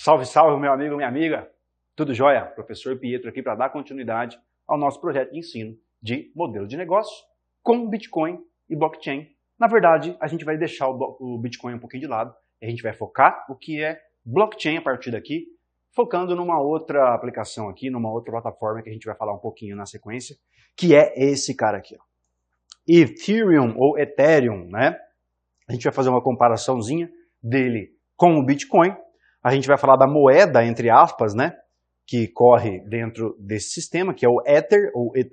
Salve, salve, meu amigo, minha amiga. Tudo jóia? Professor Pietro aqui para dar continuidade ao nosso projeto de ensino de modelo de negócio com Bitcoin e blockchain. Na verdade, a gente vai deixar o Bitcoin um pouquinho de lado e a gente vai focar o que é blockchain a partir daqui, focando numa outra aplicação aqui, numa outra plataforma que a gente vai falar um pouquinho na sequência, que é esse cara aqui, ó. Ethereum ou Ethereum, né? A gente vai fazer uma comparaçãozinha dele com o Bitcoin. A gente vai falar da moeda, entre aspas, né, que corre dentro desse sistema, que é o Ether, ou ETH.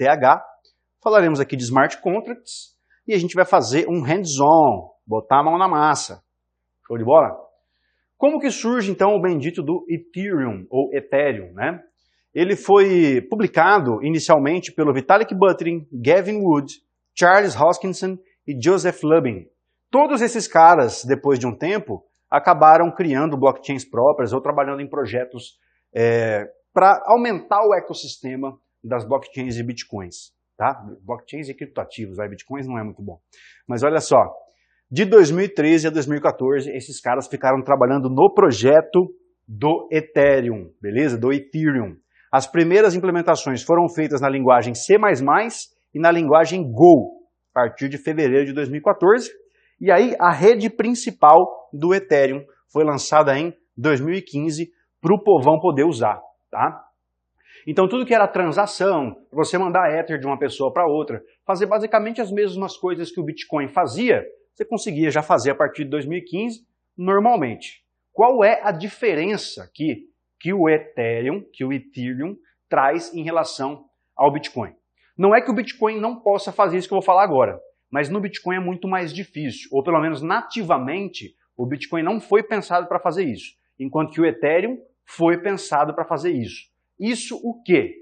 Falaremos aqui de smart contracts e a gente vai fazer um hands-on, botar a mão na massa. Show de bola? Como que surge, então, o bendito do Ethereum, ou Ethereum, né? Ele foi publicado inicialmente pelo Vitalik Buterin, Gavin Wood, Charles Hoskinson e Joseph Lubin. Todos esses caras, depois de um tempo, acabaram criando blockchains próprias ou trabalhando em projetos para aumentar o ecossistema das blockchains e bitcoins. Tá? Blockchains e criptoativos, bitcoins não é muito bom. Mas olha só, de 2013 a 2014, esses caras ficaram trabalhando no projeto do Ethereum, beleza? Do Ethereum. As primeiras implementações foram feitas na linguagem C++ e na linguagem Go, a partir de fevereiro de 2014. E aí a rede principal do Ethereum foi lançada em 2015 para o povão poder usar, tá? Então tudo que era transação, você mandar Ether de uma pessoa para outra, fazer basicamente as mesmas coisas que o Bitcoin fazia, você conseguia já fazer a partir de 2015 normalmente. Qual é a diferença que o Ethereum traz em relação ao Bitcoin? Não é que o Bitcoin não possa fazer isso que eu vou falar agora, mas no Bitcoin é muito mais difícil, ou pelo menos nativamente, o Bitcoin não foi pensado para fazer isso, enquanto que o Ethereum foi pensado para fazer isso. Isso o quê?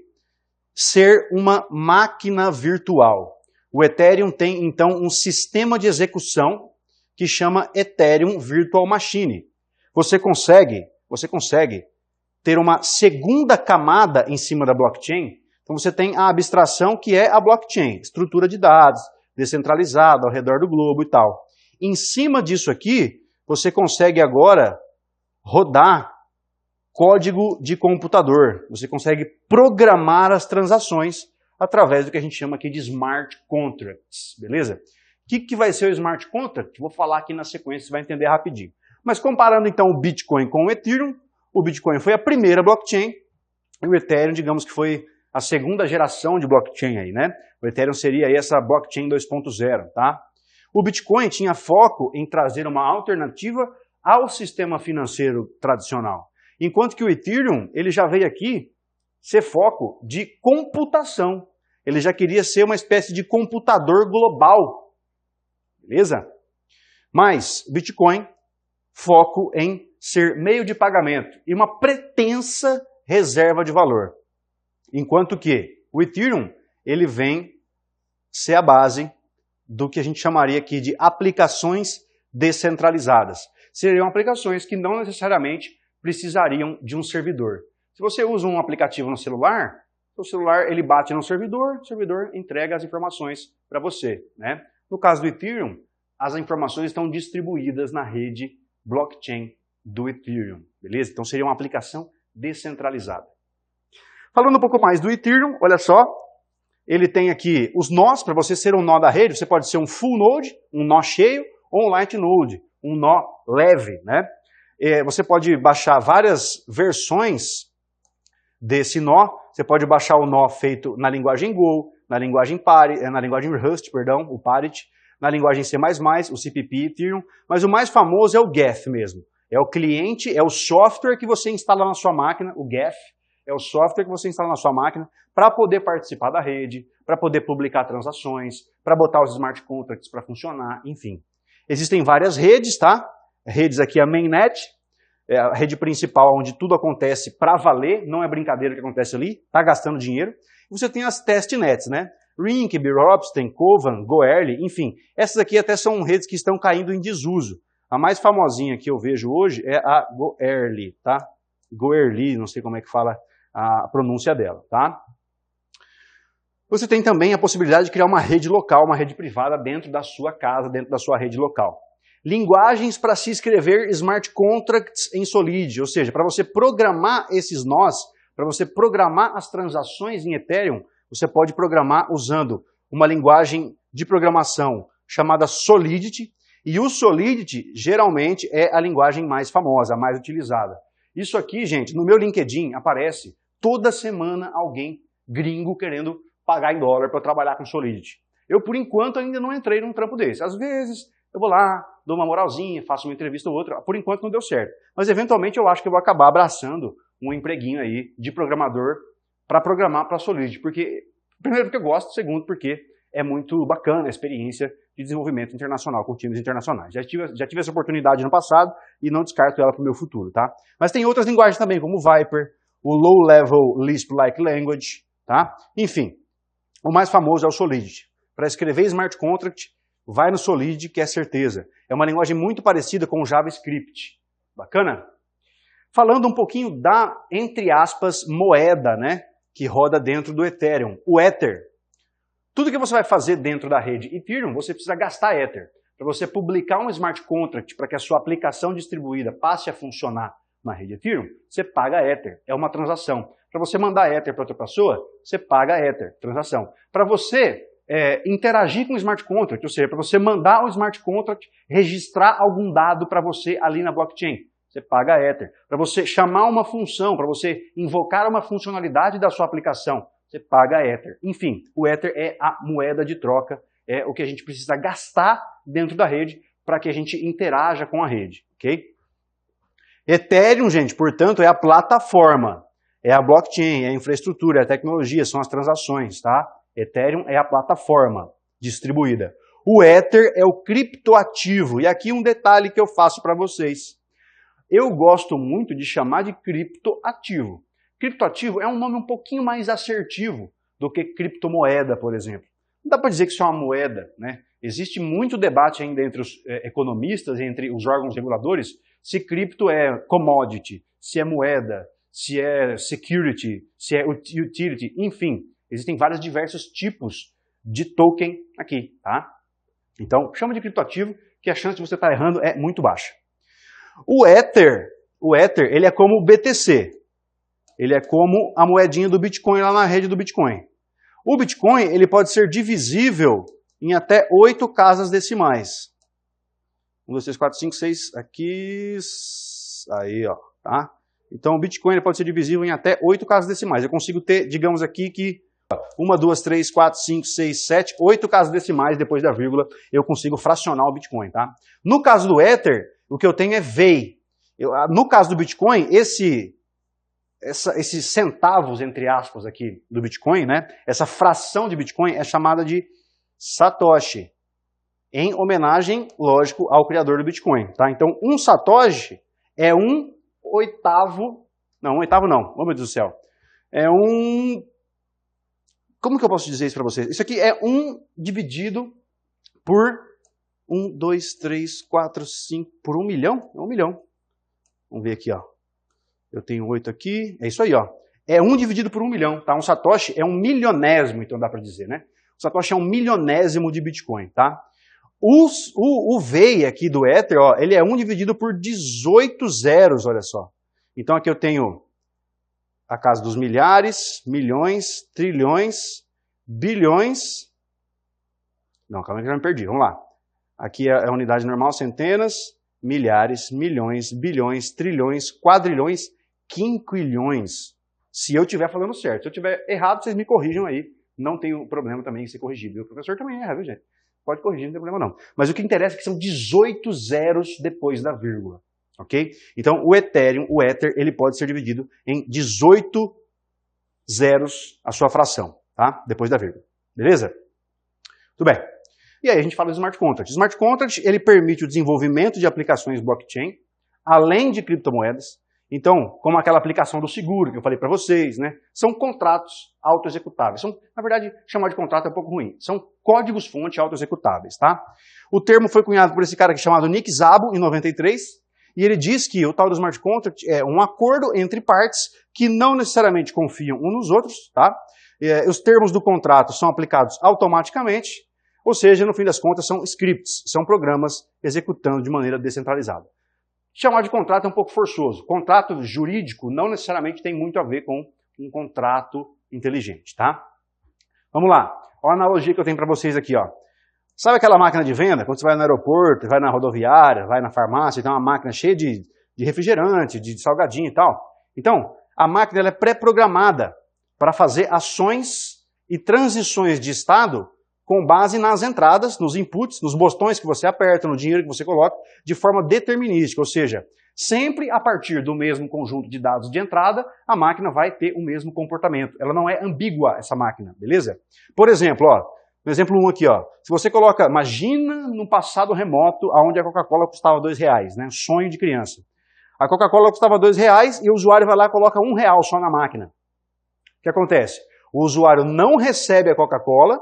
Ser uma máquina virtual. O Ethereum tem, então, um sistema de execução que chama Ethereum Virtual Machine. Você consegue ter uma segunda camada em cima da blockchain. Então você tem a abstração que é a blockchain, estrutura de dados, descentralizada ao redor do globo e tal. Em cima disso aqui, você consegue agora rodar código de computador. Você consegue programar as transações através do que a gente chama aqui de smart contracts, beleza? O que vai ser o smart contract? Vou falar aqui na sequência, você vai entender rapidinho. Mas comparando então o Bitcoin com o Ethereum, o Bitcoin foi a primeira blockchain e o Ethereum, digamos que foi a segunda geração de blockchain aí, né? O Ethereum seria aí essa blockchain 2.0, tá? O Bitcoin tinha foco em trazer uma alternativa ao sistema financeiro tradicional. Enquanto que o Ethereum, ele já veio aqui ser foco de computação. Ele já queria ser uma espécie de computador global. Beleza? Mas Bitcoin, foco em ser meio de pagamento e uma pretensa reserva de valor. Enquanto que o Ethereum, ele vem ser a base do que a gente chamaria aqui de aplicações descentralizadas. Seriam aplicações que não necessariamente precisariam de um servidor. Se você usa um aplicativo no celular, o celular ele bate no servidor, o servidor entrega as informações para você, né? No caso do Ethereum, as informações estão distribuídas na rede blockchain do Ethereum, beleza? Então seria uma aplicação descentralizada. Falando um pouco mais do Ethereum, olha só, ele tem aqui os nós. Para você ser um nó da rede, você pode ser um full node, um nó cheio, ou um light node, um nó leve, né? Você pode baixar várias versões desse nó. Você pode baixar o nó feito na linguagem Go, na linguagem Rust, o Parity, na linguagem C++, o CPP Ethereum, mas o mais famoso é o Geth mesmo. É o cliente, é o software que você instala na sua máquina, o Geth, é o software que você instala na sua máquina para poder participar da rede, para poder publicar transações, para botar os smart contracts para funcionar, enfim. Existem várias redes, tá? Redes aqui, a mainnet, é a rede principal onde tudo acontece para valer, não é brincadeira o que acontece ali, tá gastando dinheiro. E você tem as testnets, né? Rink, Biropsten, Kovan, Goerli, enfim. Essas aqui até são redes que estão caindo em desuso. A mais famosinha que eu vejo hoje é a Goerli, tá? Goerli, não sei como é que fala a pronúncia dela, tá? Você tem também a possibilidade de criar uma rede local, uma rede privada dentro da sua casa, dentro da sua rede local. Linguagens para se escrever smart contracts em Solidity, ou seja, para você programar esses nós, para você programar as transações em Ethereum, você pode programar usando uma linguagem de programação chamada Solidity, e o Solidity geralmente é a linguagem mais famosa, a mais utilizada. Isso aqui, gente, no meu LinkedIn aparece toda semana alguém gringo querendo pagar em dólar para trabalhar com Solidity. Eu, por enquanto, ainda não entrei num trampo desse. Às vezes, eu vou lá, dou uma moralzinha, faço uma entrevista ou outra. Por enquanto, não deu certo. Mas, eventualmente, eu acho que eu vou acabar abraçando um empreguinho aí de programador para programar para Solidity. Primeiro, porque eu gosto. Segundo, porque é muito bacana a experiência de desenvolvimento internacional com times internacionais. Já tive essa oportunidade no passado e não descarto ela para o meu futuro, tá? Mas tem outras linguagens também, como o Viper, o Low Level Lisp-like Language, tá? Enfim, o mais famoso é o Solidity. Para escrever smart contract, vai no Solidity, que é certeza. É uma linguagem muito parecida com o JavaScript. Bacana? Falando um pouquinho da, entre aspas, moeda, né, que roda dentro do Ethereum, o Ether. Tudo que você vai fazer dentro da rede Ethereum, você precisa gastar Ether. Para você publicar um smart contract para que a sua aplicação distribuída passe a funcionar na rede Ethereum, você paga Ether. É uma transação. Para você mandar Ether para outra pessoa, você paga Ether, transação. Para você interagir com o smart contract, ou seja, para você mandar o smart contract registrar algum dado para você ali na blockchain, você paga Ether. Para você chamar uma função, para você invocar uma funcionalidade da sua aplicação, você paga Ether. Enfim, o Ether é a moeda de troca, é o que a gente precisa gastar dentro da rede para que a gente interaja com a rede, ok? Ethereum, gente, portanto, é a plataforma, é a blockchain, é a infraestrutura, é a tecnologia, são as transações, tá? Ethereum é a plataforma distribuída. O Ether é o criptoativo. E aqui um detalhe que eu faço para vocês. Eu gosto muito de chamar de criptoativo. Criptoativo é um nome um pouquinho mais assertivo do que criptomoeda, por exemplo. Não dá para dizer que isso é uma moeda, né? Existe muito debate ainda entre os economistas, entre os órgãos reguladores, se cripto é commodity, se é moeda, se é security, se é utility, enfim. Existem vários diversos tipos de token aqui, tá? Então, chama de criptoativo, que a chance de você estar errando é muito baixa. O Ether, ele é como o BTC. Ele é como a moedinha do Bitcoin lá na rede do Bitcoin. O Bitcoin, ele pode ser divisível em até 8 casas decimais. 1, 2, 3, 4, 5, 6, aqui, aí, ó, tá? Então, o Bitcoin ele pode ser divisível em até 8 casas decimais. Eu consigo ter, digamos aqui, que 1, 2, 3, 4, 5, 6, 7, 8 casas decimais depois da vírgula, eu consigo fracionar o Bitcoin, tá? No caso do Ether, o que eu tenho é VEI. No caso do Bitcoin, esses centavos, entre aspas, aqui do Bitcoin, né? Essa fração de Bitcoin é chamada de Satoshi, em homenagem, lógico, ao criador do Bitcoin, tá? Então, um Satoshi é um oitavo, não, um oitavo não, oh meu Deus do céu, é um, como que eu posso dizer isso para vocês? Isso aqui é 1 dividido por 1, 2, 3, 4, 5, por 1 milhão? É 1 milhão. Vamos ver aqui, ó. Eu tenho 8 aqui, é isso aí, ó. É 1 dividido por 1 milhão, tá? Um Satoshi é 1 milionésimo, então dá para dizer, né? O Satoshi é 1 milionésimo de Bitcoin, tá? O VEI aqui do Ether, ó, ele é 1 dividido por 18 zeros, olha só. Então aqui eu tenho a casa dos milhares, milhões, trilhões, bilhões. Não, calma que eu já me perdi, vamos lá. Aqui é a unidade normal, centenas, milhares, milhões, bilhões, trilhões, quadrilhões, quinquilhões. Se eu estiver falando certo. Se eu estiver errado, vocês me corrijam aí. Não tem problema também em ser corrigido. O professor também erra, viu, gente? Pode corrigir, não tem problema não. Mas o que interessa é que são 18 zeros depois da vírgula. Ok? Então, o Ethereum, o Ether, ele pode ser dividido em 18 zeros a sua fração, tá? Depois da vírgula. Beleza? Tudo bem. E aí a gente fala do Smart Contract. O Smart Contract, ele permite o desenvolvimento de aplicações blockchain, além de criptomoedas. Então, como aquela aplicação do seguro que eu falei para vocês, né? São contratos autoexecutáveis. Na verdade, chamar de contrato é um pouco ruim. São códigos-fonte autoexecutáveis, tá? O termo foi cunhado por esse cara aqui chamado Nick Szabo, em 93, e ele diz que o tal do Smart Contract é um acordo entre partes que não necessariamente confiam uns nos outros, tá? Os termos do contrato são aplicados automaticamente. Ou seja, no fim das contas, são scripts, são programas executando de maneira descentralizada. Chamar de contrato é um pouco forçoso. Contrato jurídico não necessariamente tem muito a ver com um contrato inteligente, tá? Vamos lá. Olha a analogia que eu tenho para vocês aqui, ó. Sabe aquela máquina de venda? Quando você vai no aeroporto, vai na rodoviária, vai na farmácia, tem uma máquina cheia de refrigerante, de salgadinho e tal. Então, a máquina ela é pré-programada para fazer ações e transições de estado com base nas entradas, nos inputs, nos botões que você aperta, no dinheiro que você coloca, de forma determinística, ou seja, sempre a partir do mesmo conjunto de dados de entrada, a máquina vai ter o mesmo comportamento. Ela não é ambígua, essa máquina, beleza? Por exemplo, ó, no exemplo 1 aqui, ó, se você coloca, imagina no passado remoto, onde a Coca-Cola custava R$2, né? Sonho de criança. A Coca-Cola custava R$2 e o usuário vai lá e coloca R$1 só na máquina. O que acontece? O usuário não recebe a Coca-Cola,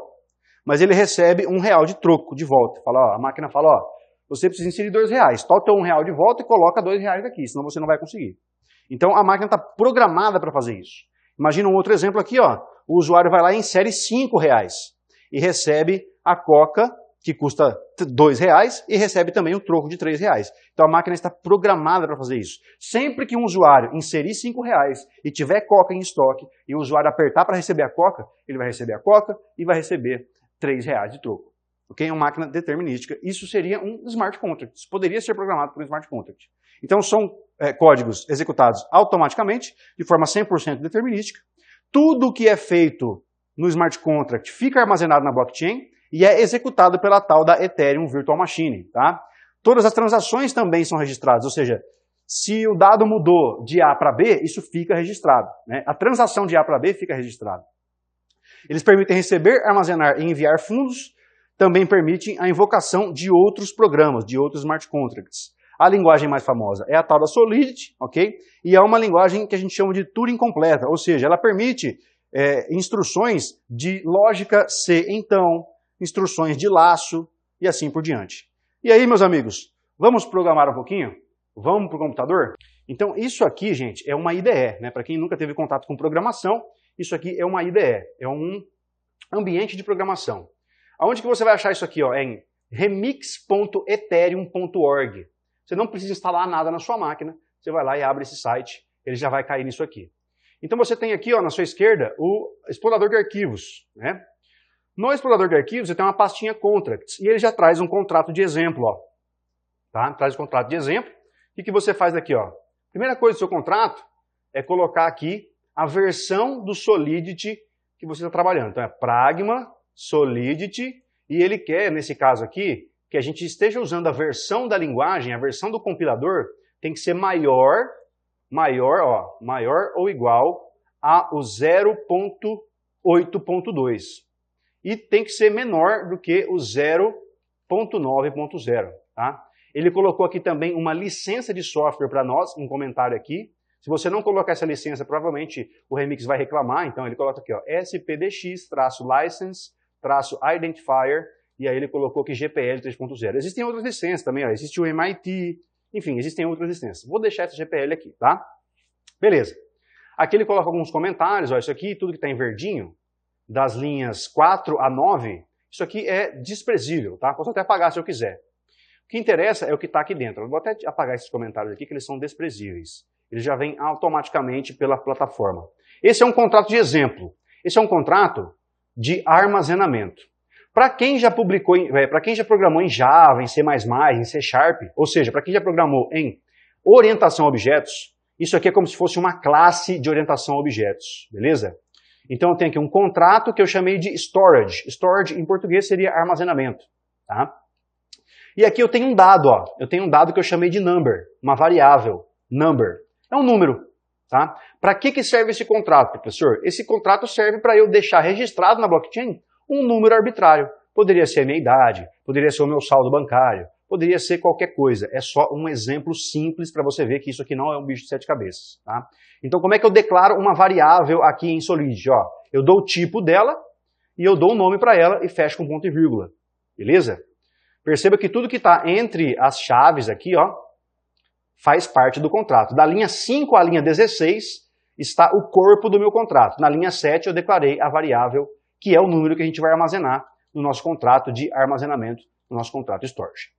mas ele recebe R$1 de troco, de volta. A máquina fala, ó, você precisa inserir R$2, toma o teu R$1 de volta e coloca R$2 aqui, senão você não vai conseguir. Então a máquina está programada para fazer isso. Imagina um outro exemplo aqui, ó, o usuário vai lá e insere R$5 e recebe a Coca, que custa R$2, e recebe também o troco de R$3. Então a máquina está programada para fazer isso. Sempre que um usuário inserir R$5 e tiver Coca em estoque, e o usuário apertar para receber a Coca, ele vai receber a Coca e vai receber R$3 de troco. Ok? É uma máquina determinística. Isso seria um smart contract. Isso poderia ser programado por um smart contract. Então são códigos executados automaticamente, de forma 100% determinística. Tudo que é feito no smart contract fica armazenado na blockchain e é executado pela tal da Ethereum Virtual Machine. Tá? Todas as transações também são registradas, ou seja, se o dado mudou de A para B, isso fica registrado. Né? A transação de A para B fica registrada. Eles permitem receber, armazenar e enviar fundos, também permitem a invocação de outros programas, de outros smart contracts. A linguagem mais famosa é a tal da Solidity, ok? E é uma linguagem que a gente chama de Turing completa, ou seja, ela permite instruções de lógica C, então, instruções de laço e assim por diante. E aí, meus amigos, vamos programar um pouquinho? Vamos para o computador? Então, isso aqui, gente, é uma IDE, né? Para quem nunca teve contato com programação, isso aqui é uma IDE, é um ambiente de programação. Aonde que você vai achar isso aqui? Ó? É em remix.ethereum.org. Você não precisa instalar nada na sua máquina, você vai lá e abre esse site, ele já vai cair nisso aqui. Então você tem aqui, ó, na sua esquerda o explorador de arquivos. Né? No explorador de arquivos você tem uma pastinha contracts, e ele já traz um contrato de exemplo. Ó. Tá? Traz um contrato de exemplo. O que você faz aqui? Ó? Primeira coisa do seu contrato é colocar aqui a versão do Solidity que você está trabalhando. Então é Pragma, Solidity, e ele quer, nesse caso aqui, que a gente esteja usando a versão da linguagem, a versão do compilador, tem que ser maior ou igual a o 0.8.2. E tem que ser menor do que o 0.9.0. Tá? Ele colocou aqui também uma licença de software para nós, um comentário aqui. Se você não colocar essa licença, provavelmente o Remix vai reclamar. Então ele coloca aqui, ó, SPDX-license-identifier, e aí ele colocou aqui GPL 3.0. Existem outras licenças também, ó. Existe o MIT, enfim, existem outras licenças. Vou deixar essa GPL aqui, tá? Beleza. Aqui ele coloca alguns comentários, ó, isso aqui, tudo que está em verdinho, das linhas 4 a 9, isso aqui é desprezível, tá? Posso até apagar se eu quiser. O que interessa é o que está aqui dentro. Eu vou até apagar esses comentários aqui, que eles são desprezíveis. Eles já vêm automaticamente pela plataforma. Esse é um contrato de exemplo. Esse é um contrato de armazenamento. Para quem já publicou, para quem já programou em Java, em C++, em C Sharp, ou seja, para quem já programou em orientação a objetos, isso aqui é como se fosse uma classe de orientação a objetos, beleza? Então eu tenho aqui um contrato que eu chamei de storage. Storage em português seria armazenamento, tá? E aqui eu tenho um dado, ó. Eu tenho um dado que eu chamei de number, uma variável, number. É um número, tá? Para que serve esse contrato, professor? Esse contrato serve para eu deixar registrado na blockchain um número arbitrário. Poderia ser a minha idade, poderia ser o meu saldo bancário, poderia ser qualquer coisa. É só um exemplo simples para você ver que isso aqui não é um bicho de 7 cabeças, tá? Então como é que eu declaro uma variável aqui em Solidity? Ó, eu dou o tipo dela e eu dou o nome para ela e fecho com ponto e vírgula, beleza? Perceba que tudo que está entre as chaves aqui, ó, faz parte do contrato. Da linha 5 à linha 16 está o corpo do meu contrato. Na linha 7 eu declarei a variável, que é o número que a gente vai armazenar no nosso contrato de armazenamento, no nosso contrato storage.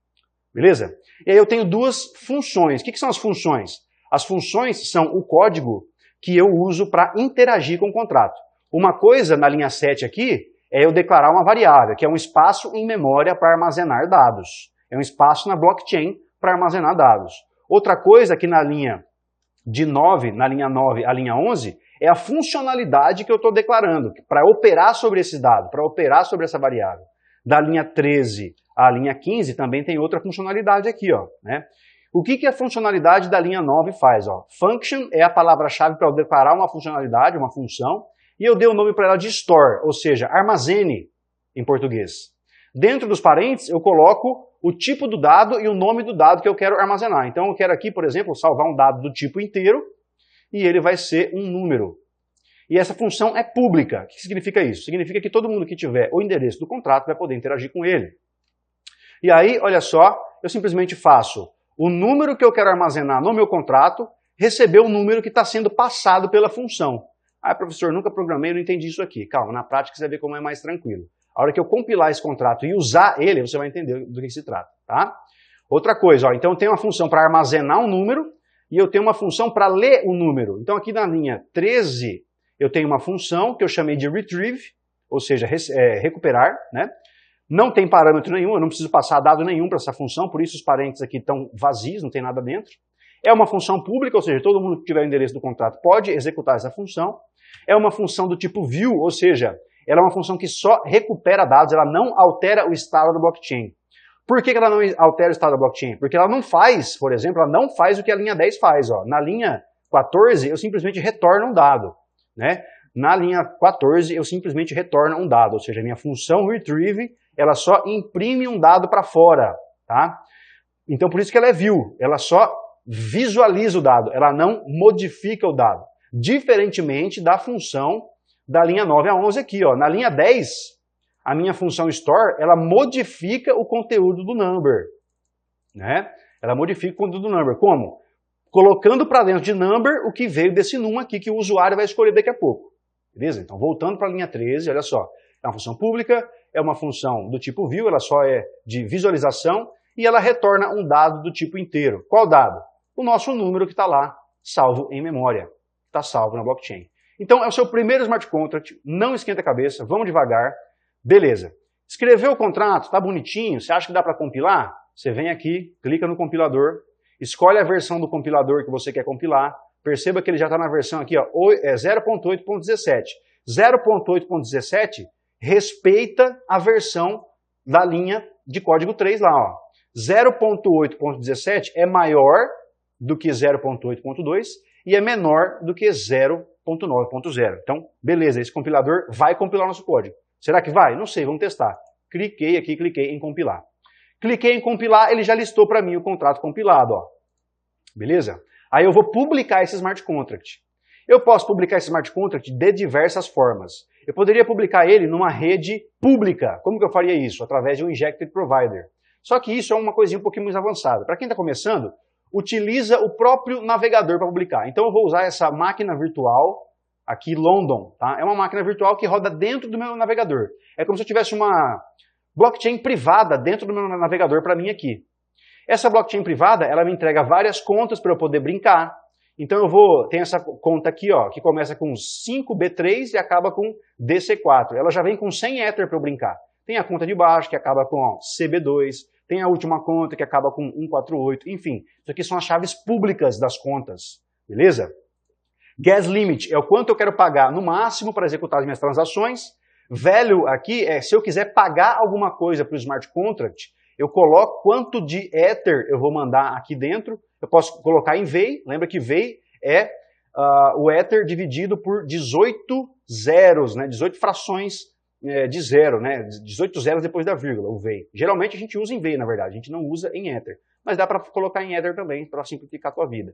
Beleza? E aí eu tenho duas funções. O que são as funções? As funções são o código que eu uso para interagir com o contrato. Uma coisa na linha 7 aqui é eu declarar uma variável, que é um espaço em memória para armazenar dados. É um espaço na blockchain para armazenar dados. Outra coisa que na linha de 9, na linha 9 à linha 11, é a funcionalidade que eu estou declarando, para operar sobre esse dado, para operar sobre essa variável. Da linha 13 à linha 15 também tem outra funcionalidade aqui, ó, né? O que a funcionalidade da linha 9 faz? Ó? Function é a palavra-chave para eu declarar uma funcionalidade, uma função, e eu dei o nome para ela de store, ou seja, armazene em português. Dentro dos parênteses eu coloco o tipo do dado e o nome do dado que eu quero armazenar. Então eu quero aqui, por exemplo, salvar um dado do tipo inteiro e ele vai ser um número. E essa função é pública. O que significa isso? Significa que todo mundo que tiver o endereço do contrato vai poder interagir com ele. E aí, olha só, eu simplesmente faço o número que eu quero armazenar no meu contrato receber o número que está sendo passado pela função. Ah, professor, nunca programei, eu não entendi isso aqui. Calma, na prática você vai ver como é mais tranquilo. A hora que eu compilar esse contrato e usar ele, você vai entender do que se trata, tá? Outra coisa, ó, então eu tenho uma função para armazenar um número e eu tenho uma função para ler o número. Então aqui na linha 13 eu tenho uma função que eu chamei de retrieve, ou seja, recuperar, né? Não tem parâmetro nenhum, eu não preciso passar dado nenhum para essa função, por isso os parênteses aqui estão vazios, não tem nada dentro. É uma função pública, ou seja, todo mundo que tiver o endereço do contrato pode executar essa função. É uma função do tipo view, ou seja, ela é uma função que só recupera dados, ela não altera o estado da blockchain. Por que ela não altera o estado da blockchain? Porque ela não faz, por exemplo, ela não faz o que a linha 10 faz. Ó. Na linha 14, eu simplesmente retorno um dado. Né? Na linha 14, eu simplesmente retorno um dado, ou seja, a minha função retrieve, ela só imprime um dado para fora. Tá? Então, por isso que ela é view, ela só visualiza o dado, ela não modifica o dado. Diferentemente da função da linha 9 a 11 aqui. Ó. Na linha 10, a minha função store, ela modifica o conteúdo do number. Né? Ela modifica o conteúdo do number. Como? Colocando para dentro de number o que veio desse num aqui que o usuário vai escolher daqui a pouco. Beleza? Então, voltando para a linha 13, olha só. É uma função pública, é uma função do tipo view, ela só é de visualização e ela retorna um dado do tipo inteiro. Qual dado? O nosso número que está lá, salvo em memória. Está salvo na blockchain. Então, é o seu primeiro smart contract, não esquenta a cabeça, vamos devagar. Beleza. Escreveu o contrato, tá bonitinho, você acha que dá para compilar? Você vem aqui, clica no compilador, escolhe a versão do compilador que você quer compilar, perceba que ele já está na versão aqui, ó, 0.8.17. 0.8.17 respeita a versão da linha de código 3 lá. Ó. 0.8.17 é maior do que 0.8.2 e é menor do que 0.9.0. Então, beleza, esse compilador vai compilar nosso código. Será que vai? Não sei, vamos testar. Cliquei aqui, cliquei em compilar. Cliquei em compilar, ele já listou para mim o contrato compilado. Ó. Beleza? Aí eu vou publicar esse smart contract. Eu posso publicar esse smart contract de diversas formas. Eu poderia publicar ele numa rede pública. Como que eu faria isso? Através de um Injected Provider. Só que isso é uma coisinha um pouquinho mais avançada. Para quem está começando, utiliza o próprio navegador para publicar. Então eu vou usar essa máquina virtual aqui, London. Tá? É uma máquina virtual que roda dentro do meu navegador. É como se eu tivesse uma blockchain privada dentro do meu navegador para mim aqui. Essa blockchain privada, ela me entrega várias contas para eu poder brincar. Então tem essa conta aqui, ó, que começa com 5B3 e acaba com DC4. Ela já vem com 100 Ether para eu brincar. Tem a conta de baixo, que acaba com ó, CB2. Tem a última conta, que acaba com 148. Enfim, isso aqui são as chaves públicas das contas. Beleza? Gas limit é o quanto eu quero pagar no máximo para executar as minhas transações. Value aqui é se eu quiser pagar alguma coisa para o smart contract, eu coloco quanto de Ether eu vou mandar aqui dentro. Eu posso colocar em VEI. Lembra que VEI é o Ether dividido por 18 zeros, né? 18 frações de zero, né? 18 zeros depois da vírgula, o VEI. Geralmente a gente usa em VEI, na verdade. A gente não usa em Ether. Mas dá para colocar em Ether também, para simplificar a tua vida.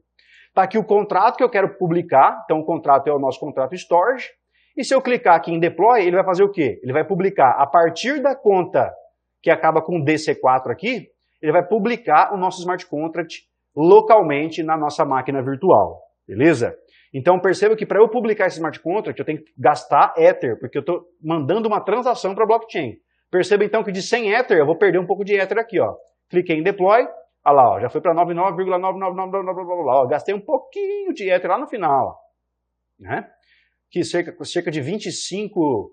Tá aqui o contrato que eu quero publicar. Então o contrato é o nosso contrato storage. E se eu clicar aqui em deploy, ele vai fazer o quê? Ele vai publicar a partir da conta que acaba com DC4 aqui, ele vai publicar o nosso smart contract localmente na nossa máquina virtual, beleza? Então perceba que para eu publicar esse smart contract eu tenho que gastar Ether, porque eu estou mandando uma transação para a blockchain. Perceba então que de 100 Ether, eu vou perder um pouco de Ether aqui, ó. Cliquei em Deploy, olha lá, ó, já foi para 99,999, gastei um pouquinho de Ether lá no final, ó, né? Que cerca de 25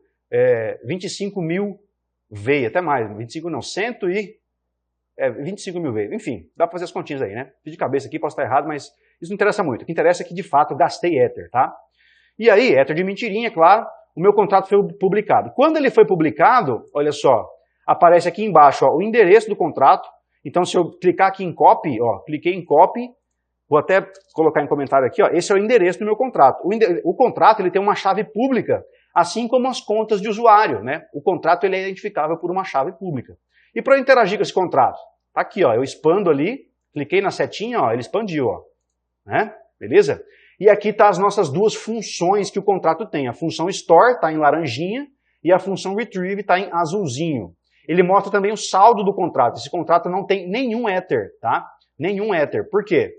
mil veio, até mais, 25 não, 25 mil veio, enfim, dá para fazer as continhas aí, né? Fiz de cabeça aqui, posso estar errado, mas isso não interessa muito, o que interessa é que de fato eu gastei Ether, tá? E aí, Ether de mentirinha, claro, o meu contrato foi publicado. Quando ele foi publicado, olha só, aparece aqui embaixo ó, o endereço do contrato. Então, se eu clicar aqui em copy, ó, cliquei em copy, vou até colocar em comentário aqui, ó, esse é o endereço do meu contrato. O contrato ele tem uma chave pública, assim como as contas de usuário, né? O contrato ele é identificável por uma chave pública. E para eu interagir com esse contrato, tá aqui, ó, eu expando ali, cliquei na setinha, ó, ele expandiu, ó, né? Beleza? E aqui tá as nossas duas funções que o contrato tem. A função store está em laranjinha e a função retrieve está em azulzinho. Ele mostra também o saldo do contrato. Esse contrato não tem nenhum Ether, tá? Nenhum Ether. Por quê?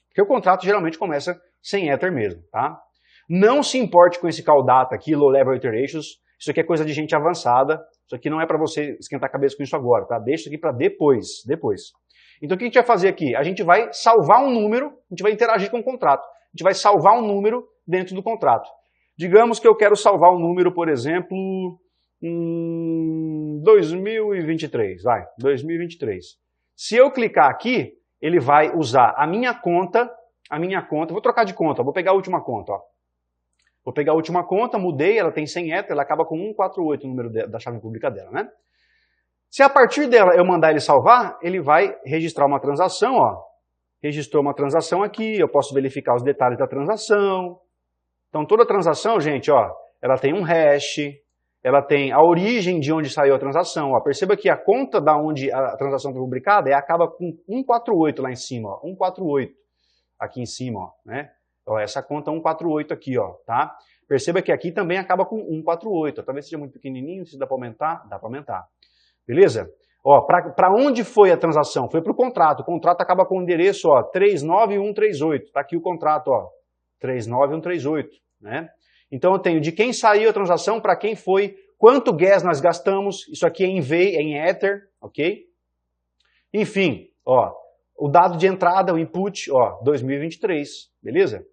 Porque o contrato geralmente começa sem Ether mesmo, tá? Não se importe com esse call data aqui, low level iterations. Isso aqui é coisa de gente avançada. Isso aqui não é para você esquentar a cabeça com isso agora, tá? Deixa isso aqui para depois. Então o que a gente vai fazer aqui? A gente vai salvar um número, a gente vai interagir com o contrato. A gente vai salvar um número dentro do contrato. Digamos que eu quero salvar um número, por exemplo, 2023, vai, 2023. Se eu clicar aqui, ele vai usar a minha conta, vou trocar de conta, vou pegar a última conta, ó. Vou pegar a última conta, mudei, ela tem 100 Ether, ela acaba com 148 o número da chave pública dela, né? Se a partir dela eu mandar ele salvar, ele vai registrar uma transação, ó. Registrou uma transação aqui, eu posso verificar os detalhes da transação. Então toda transação, gente, ó, ela tem um hash, ela tem a origem de onde saiu a transação. Ó. Perceba que a conta da onde a transação foi publicada acaba com 148 lá em cima, ó, 148 aqui em cima, ó, né? Ó, essa conta 148 aqui, ó, tá? Perceba que aqui também acaba com 148. Ó, talvez seja muito pequenininho, se dá para aumentar, dá para aumentar. Beleza? Ó, para onde foi a transação? Foi para o contrato. O contrato acaba com o endereço, ó, 39138. Tá aqui o contrato, ó, 39138, né? Então eu tenho de quem saiu a transação, para quem foi, quanto gas nós gastamos, isso aqui é em Ether, ok? Enfim, ó, o dado de entrada, o input, ó, 2023, beleza?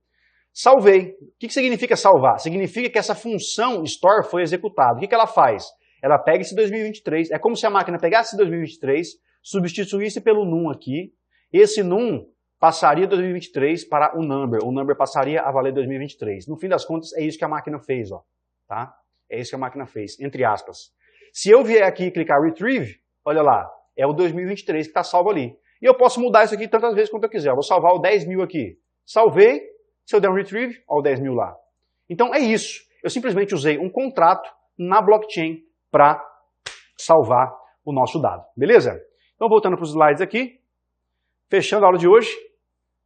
Salvei. O que significa salvar? Significa que essa função store foi executada. O que ela faz? Ela pega esse 2023, é como se a máquina pegasse esse 2023, substituísse pelo num aqui, esse num passaria 2023 para o number passaria a valer 2023. No fim das contas, é isso que a máquina fez, ó, tá? É isso que a máquina fez, entre aspas. Se eu vier aqui e clicar Retrieve, olha lá, é o 2023 que está salvo ali. E eu posso mudar isso aqui tantas vezes quanto eu quiser. Eu vou salvar o 10.000 aqui. Salvei, se eu der um Retrieve, ó, o 10.000 lá. Então é isso. Eu simplesmente usei um contrato na blockchain para salvar o nosso dado. Beleza? Então voltando para os slides aqui, fechando a aula de hoje,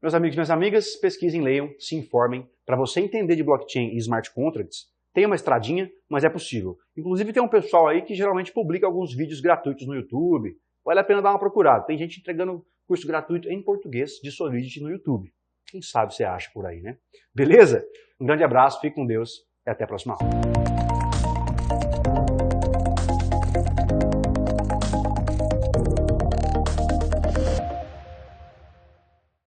meus amigos e minhas amigas, pesquisem, leiam, se informem. Para você entender de blockchain e smart contracts, tem uma estradinha, mas é possível. Inclusive tem um pessoal aí que geralmente publica alguns vídeos gratuitos no YouTube. Vale a pena dar uma procurada. Tem gente entregando curso gratuito em português de Solidity no YouTube. Quem sabe você acha por aí, né? Beleza? Um grande abraço, fique com Deus e até a próxima aula.